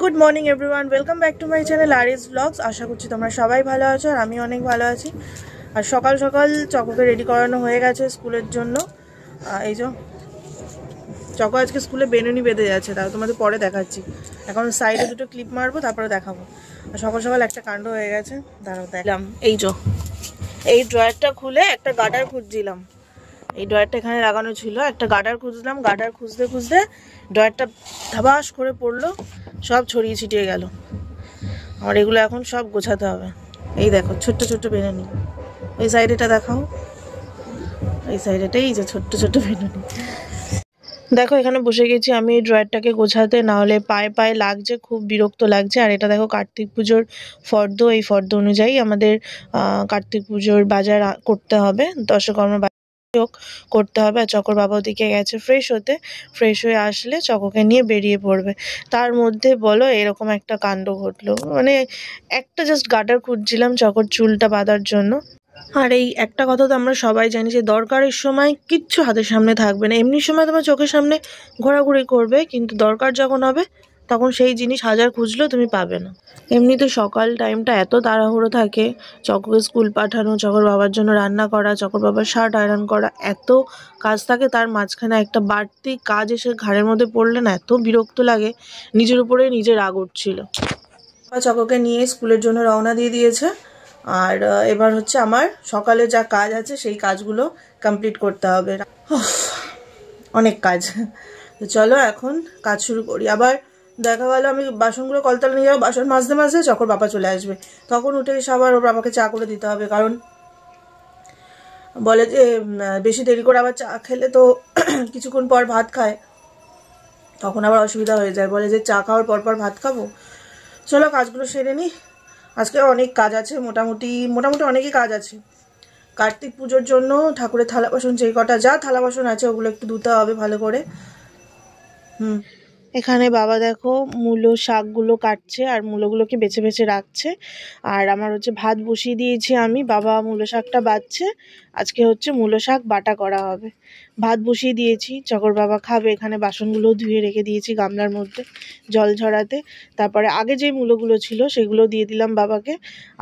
Good morning everyone, welcome back to my channel Aris blogs. আশা করছি তোমরা সবাই ভালো আছো আর আমি অনেক ভালো আছি। আর সকাল সকাল চকোকে রেডি করানো হয়ে গেছে স্কুলের জন্য। এই যে চকো আজকে স্কুলে বেনুনি বেঁধে যাচ্ছে, তাও তোমাদের পরে দেখাচ্ছি। এখন সাইডে দুটো ক্লিপ মারবো, তারপরে দেখাবো। আর সকাল সকাল একটা কাণ্ড হয়ে গেছে, দাঁড়াও দেখলাম। এই ড্রয়ারটা খুলে একটা গার্ডার খুঁজছিলাম। এই ড্রয়ারটা এখানে লাগানো ছিল, একটা গার্ডার খুঁজলাম। গার্ডার খুঁজতে খুঁজতে ড্রয়ারটা ধাবাস করে পড়লো, সব ছড়িয়ে ছিটিয়ে গেল। আমার এগুলো এখন সব গোছাতে হবে। এই দেখো ছোট্ট ছোট্ট বেনুনি, এই সাইডেটা দেখাও, এই সাইডেটাই এই যে ছোট্ট ছোট্ট বেনুনি। দেখো এখানে বসে গেছি আমি এই ড্রয়ারটাকে গোছাতে, না হলে পায়ে পায়ে লাগছে, খুব বিরক্ত লাগছে। আর এটা দেখো কার্তিক পুজোর ফর্দ, এই ফর্দ অনুযায়ী আমাদের কার্তিক পুজোর বাজার করতে হবে, দশকর্মা করতে হবে। আর চকর বাবা ওদিকে গেছে ফ্রেশ হতে, ফ্রেশ হয়ে আসলে চকোকে নিয়ে বেরিয়ে পড়বে। তার মধ্যে বলো এরকম একটা কাণ্ড ঘটলো। মানে একটা জাস্ট গার্ডার খুঁজছিলাম চকর চুলটা বাঁধার জন্য। আর এই একটা কথা তো আমরা সবাই জানি যে দরকারের সময় কিচ্ছু হাতের সামনে থাকবে না। এমনি সময় তোমার চোখের সামনে ঘোরাঘুরি করবে, কিন্তু দরকার যখন হবে তখন সেই জিনিস হাজার খুঁজলেও তুমি পাবে না। এমনিতে সকাল টাইমটা এত তাড়াহুড়ো থাকে, চকোকে স্কুল পাঠানো, চকর বাবার জন্য রান্না করা, চকর বাবার শার্ট আয়রন করা, এত কাজ থাকে। তার মাঝখানে একটা বাড়তি কাজ এসে ঘাড়ের মধ্যে পড়লে না এত বিরক্ত লাগে, নিজের উপরে নিজে রাগ উঠছিল। চকোকে নিয়ে স্কুলের জন্য রওনা দিয়ে দিয়েছে। আর এবার হচ্ছে আমার সকালে যা কাজ আছে সেই কাজগুলো কমপ্লিট করতে হবে। অনেক কাজ, তো চলো এখন কাজ শুরু করি। আবার দেখা গেল আমি বাসনগুলো কলতলা নিয়ে যাবো, বাসন মাজতে মাজতে চকর বাবা চলে আসবে, তখন উঠে এসে আবার ওর বাবাকে চা করে দিতে হবে। কারণ বলে যে বেশি দেরি করে আবার চা খেলে তো কিছুক্ষণ পর ভাত খায়, তখন আবার অসুবিধা হয়ে যায়। বলে যে চা খাওয়ার পর পর ভাত খাবো। চলো কাজগুলো সেরে নিই। আজকে অনেক কাজ আছে, মোটামুটি অনেকই কাজ আছে। কার্তিক পুজোর জন্য ঠাকুরের থালা বাসন, যেই কটা যা থালা বাসন আছে ওগুলো একটু ধুতে হবে ভালো করে। এখানে বাবা দেখো মূলো শাকগুলো কাটছে আর মূলোগুলোকে বেছে বেছে রাখছে। আর আমার হচ্ছে ভাত বসিয়ে দিয়েছি আমি, বাবা মূলো শাকটা বাটছে। আজকে হচ্ছে মূলো শাক বাটা করা হবে। ভাত বসিয়ে দিয়েছি, চকর বাবা খাবে। এখানে বাসনগুলো ধুয়ে রেখে দিয়েছি গামলার মধ্যে জল ঝরাতে। তারপরে আগে যে মূলোগুলো ছিল সেগুলো দিয়ে দিলাম বাবাকে।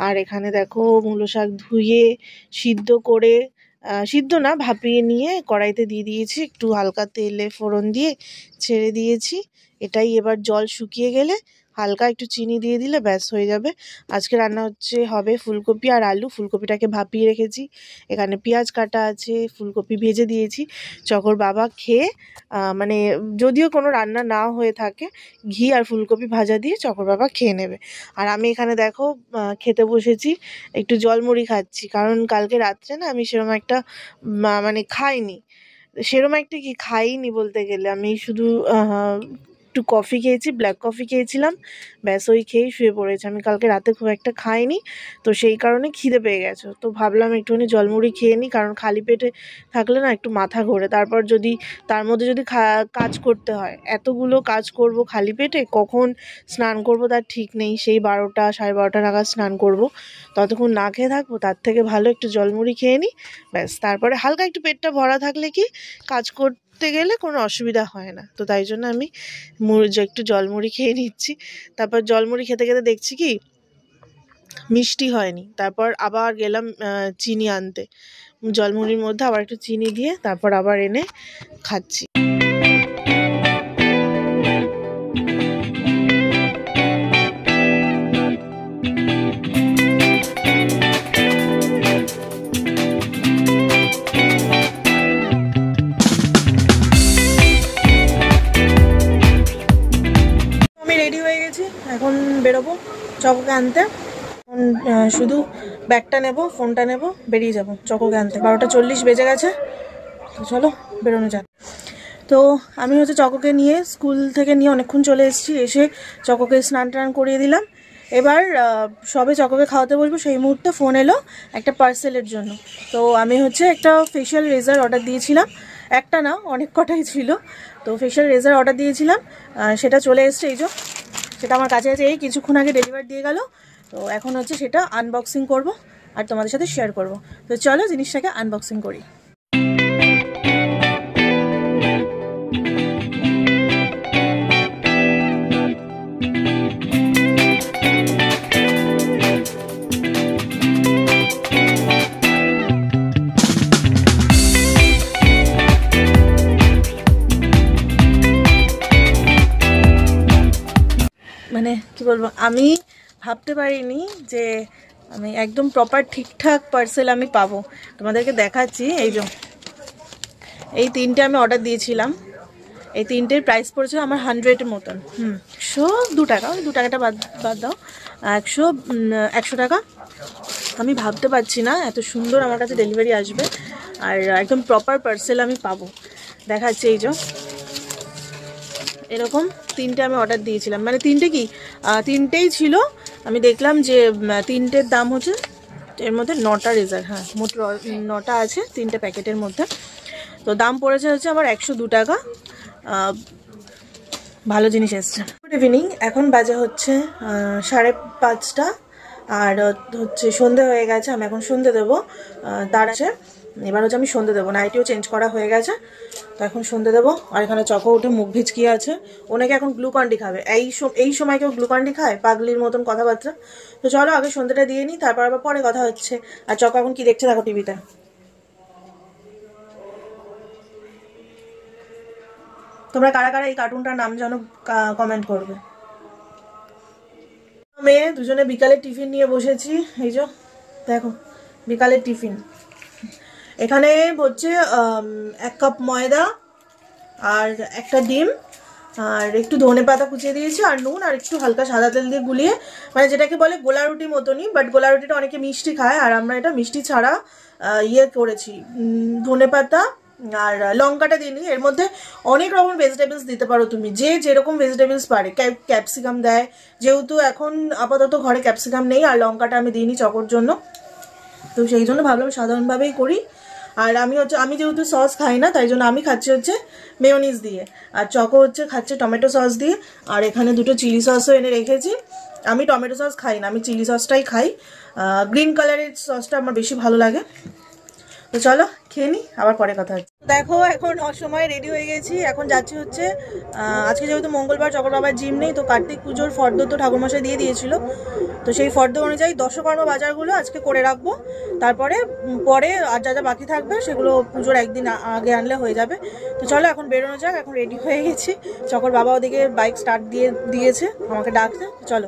আর এখানে দেখো মূলো শাক ধুয়ে সিদ্ধ করে, সিদ্ধ না ভাপিয়ে নিয়ে কড়াইতে দিয়ে দিয়েছি, একটু হালকা তেলে ফোড়ন দিয়ে ছেড়ে দিয়েছি। এটাই এবার জল শুকিয়ে গেলে হালকা একটু চিনি দিয়ে দিলে ব্যাস হয়ে যাবে। আজকে রান্না হবে ফুলকপি আর আলু। ফুলকপিটাকে ভাপিয়ে রেখেছি, এখানে পেঁয়াজ কাটা আছে, ফুলকপি ভেজে দিয়েছি। চকর বাবা খেয়ে মানে যদিও কোনো রান্না না হয়ে থাকে, ঘি আর ফুলকপি ভাজা দিয়ে চকর বাবা খেয়ে নেবে। আর আমি এখানে দেখো খেতে বসেছি, একটু জলমুড়ি খাচ্ছি। কারণ কালকে রাত্রে না আমি সেরকম একটা মানে খাইনি বলতে গেলে। আমি শুধু একটু কফি খেয়েছি, ব্ল্যাক কফি খেয়েছিলাম, ব্যাস ওই খেয়েই শুয়ে পড়েছি। আমি কালকে রাতে খুব একটা খাইনি, তো সেই কারণে খিদে পেয়ে গেছে। তো ভাবলাম একটুখানি জলমুড়ি খেয়ে নিই, কারণ খালি পেটে থাকলে না একটু মাথা ঘোরে। তারপর যদি তার মধ্যে যদি কাজ করতে হয়, এতগুলো কাজ করব খালি পেটে, কখন স্নান করব তার ঠিক নেই। সেই 12টা 12:30 নাগাদ স্নান করব, ততক্ষণ না খেয়ে থাকবো। তার থেকে ভালো একটু জলমুড়ি খেয়ে নিই, ব্যাস। তারপরে হালকা একটু পেটটা ভরা থাকলে কি কাজ করতে গেলে কোনো অসুবিধা হয় না। তো তাই জন্য আমি একটু জলমুড়ি খেয়ে নিচ্ছি। তারপর জলমুড়ি খেতে খেতে দেখছি কি মিষ্টি হয়নি, তারপর আবার গেলাম চিনি আনতে। জলমুড়ির মধ্যে আবার একটু চিনি দিয়ে তারপর আবার এনে খাচ্ছি। রেডি হয়ে গেছি, এখন বেরোবো চকোকে আনতে। শুধু ব্যাগটা নেব, ফোনটা নেব, বেরিয়ে যাব চকোকে আনতে। 12:40 বেজে গেছে, তো চলো বেরোনো যাক। তো আমি হচ্ছে চকোকে নিয়ে স্কুল থেকে নিয়ে অনেকক্ষণ চলে এসেছি। এসে চকোকে স্নান টান করিয়ে দিলাম। এবার সবে চকোকে খাওয়াতে বসবো, সেই মুহূর্তে ফোন এলো একটা পার্সেলের জন্য। তো আমি হচ্ছে একটা ফেশিয়াল রেজার অর্ডার দিয়েছিলাম, একটা না অনেক কটাই ছিল। তো ফেশিয়াল রেজার অর্ডার দিয়েছিলাম, সেটা চলে এসছে। এই যে সেটা আমার কাছে আছে, এই কিছুক্ষণ আগে ডেলিভারি দিয়ে গেল। তো এখন হচ্ছে সেটা আনবক্সিং করব আর তোমাদের সাথে শেয়ার করব। তো চলো জিনিসটাকে আনবক্সিং করি। মানে কি বলবো, আমি ভাবতে পারিনি যে আমি একদম প্রপার ঠিকঠাক পার্সেল আমি পাবো। তোমাদেরকে দেখাচ্ছি, এই যে এই তিনটে আমি অর্ডার দিয়েছিলাম, এই তিনটের প্রাইস পড়েছে আমার 100-এর মতন। 102 টাকা, ওই 2 টাকাটা বাদ দাও, 100 টাকা। আমি ভাবতে পারছি না এত সুন্দর আমার কাছে ডেলিভারি আসবে আর একদম প্রপার পার্সেল আমি পাবো। দেখাচ্ছি, এই যে এরকম তিনটে আমি অর্ডার দিয়েছিলাম, মানে তিনটে কি তিনটেই ছিল। আমি দেখলাম যে তিনটের দাম হচ্ছে, এর মধ্যে 9টা রেজার, হ্যাঁ মোট 9টা আছে 3টে প্যাকেটের মধ্যে। তো দাম পড়েছে হচ্ছে আমার 102 টাকা। ভালো জিনিস এসছে। গুড ইভিনিং, এখন বাজে হচ্ছে 5:30 আর হচ্ছে সন্ধে হয়ে গেছে। আমি এখন সন্ধে দেবো, তার আছে এবার হচ্ছে আমি সন্ধে দেবো। নাইটিও চেঞ্জ করা হয়ে গেছে, তো এখন সন্ধে দেবো। আর এখানে চকো উঠে মুখ ভিজকিয়ে আছে, ওনাকে এখন গ্লুকন্ডি খাবে। এই সময় কেউ গ্লুকন্ডি খায়? পাগলির মতন কথাবার্তা। তো চলো আগে সন্ধেটা দিয়ে নিই, তারপর আবার পরে কথা হচ্ছে। আর চকো এখন কি দেখছে দেখো টিভিতে। তোমরা কারা কারা এই কার্টুনটার নাম জানো কমেন্ট করবে। মেয়ে দুজনে বিকালের টিফিন নিয়ে বসেছি। এই যে দেখো বিকালের টিফিন, এখানে হচ্ছে 1 কাপ ময়দা আর একটা ডিম আর একটু ধনেপাতা কুচিয়ে দিয়েছি আর নুন আর একটু হালকা সাদা তেল দিয়ে গুলিয়ে, মানে যেটাকে বলে গোলা রুটি মতনই, বাট গোলা রুটিটা অনেকে মিষ্টি খায় আর আমরা এটা মিষ্টি ছাড়া করেছি। ধনেপাতা আর লঙ্কাটা দিইনি, এর মধ্যে অনেক রকম ভেজিটেবলস দিতে পারো তুমি, যে যেরকম ভেজিটেবলস পারে। ক্যাপসিকাম দেয়, যেহেতু এখন আপাতত ঘরে ক্যাপসিকাম নেই আর লঙ্কাটা আমি দিইনি চকোর জন্য, তো সেই জন্য ভাবলাম সাধারণভাবেই করি। আর আমি যেহেতু সস খাই না, তাই জন্য আমি খাচ্ছি হচ্ছে মেয়োনিজ দিয়ে, আর চকো হচ্ছে খাচ্ছে টমেটো সস দিয়ে। আর এখানে 2টো চিলি সসও এনে রেখেছি। আমি টমেটো সস খাই না, আমি চিলি সসটাই খাই। গ্রিন কালারের সসটা আমার বেশি ভালো লাগে। তো চলো খেয়ে নিই, আবার পরে কথা হচ্ছে। দেখো এখন অসময়ে রেডি হয়ে গেছি, এখন যাচ্ছি হচ্ছে আজকে যেহেতু মঙ্গলবার, চকর বাবার জিম নেই, তো কার্তিক পুজোর ফর্দ তো ঠাকুরমশাই দিয়ে দিয়েছিল, তো সেই ফর্দ অনুযায়ী দশকর্মা বাজারগুলো আজকে করে রাখবো। তারপরে পরে আর যা যা বাকি থাকবে সেগুলো পুজোর একদিন আগে আনলে হয়ে যাবে। তো চলো এখন বেরোনো যাক, এখন রেডি হয়ে গেছি। চকর বাবা ওদিকে বাইক স্টার্ট দিয়েছে, আমাকে ডাকতে। চলো,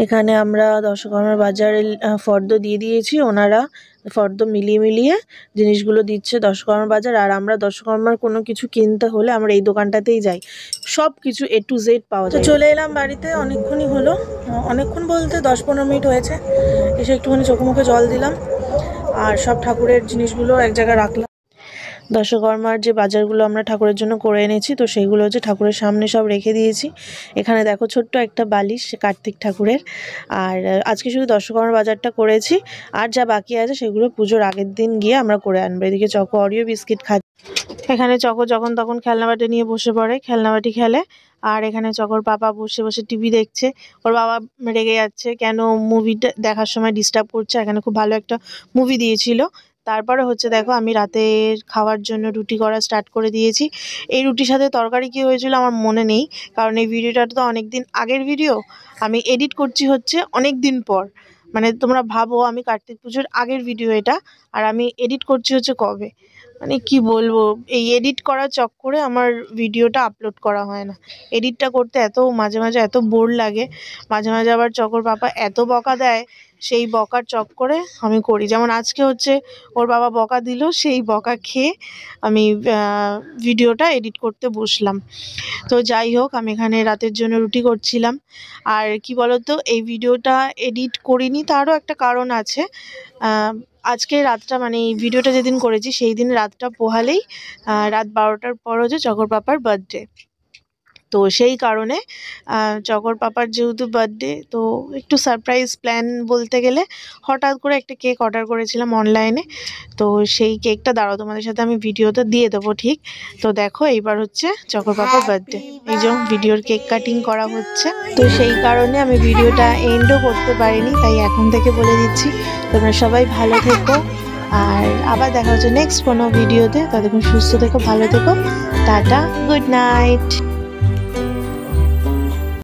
এখানে আমরা দশকর্মার বাজারে ফর্দ দিয়ে দিয়েছি, ওনারা ফর্দ মিলিয়ে জিনিসগুলো দিচ্ছে দশকর্মার বাজার। আর আমরা দশকর্মার কোনো কিছু কিনতে হলে আমরা এই দোকানটাতেই যাই, সব কিছু A to Z পাওয়া যায়। চলে এলাম বাড়িতে, অনেকক্ষণই হলো, অনেকক্ষণ বলতে 10-15 মিনিট হয়েছে। এসে একটুখানি চোখে মুখে জল দিলাম আর সব ঠাকুরের জিনিসগুলো এক জায়গায় রাখলাম। দশকর্মার যে বাজারগুলো আমরা ঠাকুরের জন্য করে এনেছি, তো সেইগুলো হচ্ছে ঠাকুরের সামনে সব রেখে দিয়েছি। এখানে দেখো ছোট্ট একটা বালিশ কার্তিক ঠাকুরের। আর আজকে শুধু দশকর্মার বাজারটা করেছি, আর যা বাকি আছে সেগুলো পুজোর আগের দিন গিয়ে আমরা করে আনবো। এদিকে চকো অরিও বিস্কিট খাচ্ছে। এখানে চকো যখন তখন খেলনাবাটি নিয়ে বসে পড়ে, খেলনাবাটি খেলে। আর এখানে চকোর পাপা বসে বসে টিভি দেখছে। ওর বাবা রেগে যাচ্ছে কেন মুভিটা দেখার সময় ডিস্টার্ব করছে। এখানে খুব ভালো একটা মুভি দিয়েছিল। তারপরে হচ্ছে দেখো আমি রাতের খাওয়ার জন্য রুটি করা স্টার্ট করে দিয়েছি। এই রুটির সাথে তরকারি কি হয়েছিল আমার মনে নেই, কারণ এই ভিডিওটা তো অনেক দিন আগের ভিডিও, আমি এডিট করছি হচ্ছে অনেক দিন পর। মানে তোমরা ভাবো আমি কার্তিক পুজোর আগের ভিডিও এটা, আর আমি এডিট করছি হচ্ছে কবে। মানে কি বলবো, এই এডিট করার চক্করে আমার ভিডিওটা আপলোড করা হয় না। এডিটটা করতে মাঝে মাঝে এত বোর লাগে, মাঝে মাঝে আবার চকর পাপা এত বকা দেয়, সেই বকার চক্করে আমি করি। যেমন আজকে হচ্ছে ওর বাবা বকা দিল, সেই বকা খেয়ে আমি ভিডিওটা এডিট করতে বসলাম। তো যাই হোক, আমি এখানে রাতের জন্য রুটি করছিলাম। আর কি বলতো, এই ভিডিওটা এডিট করিনি তারও একটা কারণ আছে। আজকে রাতটা, মানে এই ভিডিওটা যেদিন করেছি সেই দিন রাতটা পোহালেই রাত 12টার পর হচ্ছে চকর পাপার বার্থডে। তো সেই কারণে চকর পাপার যেহেতু বার্থডে, তো একটু সারপ্রাইজ প্ল্যান বলতে গেলে হঠাৎ করে একটা কেক অর্ডার করেছিলাম অনলাইনে। তো সেই কেকটা দাঁড়াও তোমাদের সাথে আমি ভিডিওতে দিয়ে দেবো ঠিক। তো দেখো এইবার হচ্ছে চকর পাপার বার্থডে, এই যে ভিডিওর কেক কাটিং করা হচ্ছে। তো সেই কারণে আমি ভিডিওটা এন্ডও করতে পারিনি, তাই এখন থেকে বলে দিচ্ছি তোমরা সবাই ভালো থেকো। আর আবার দেখা হচ্ছে নেক্সট কোনো ভিডিওতে। ততক্ষণ সুস্থ থেকো, ভালো থেকো, টাটা, গুড নাইট।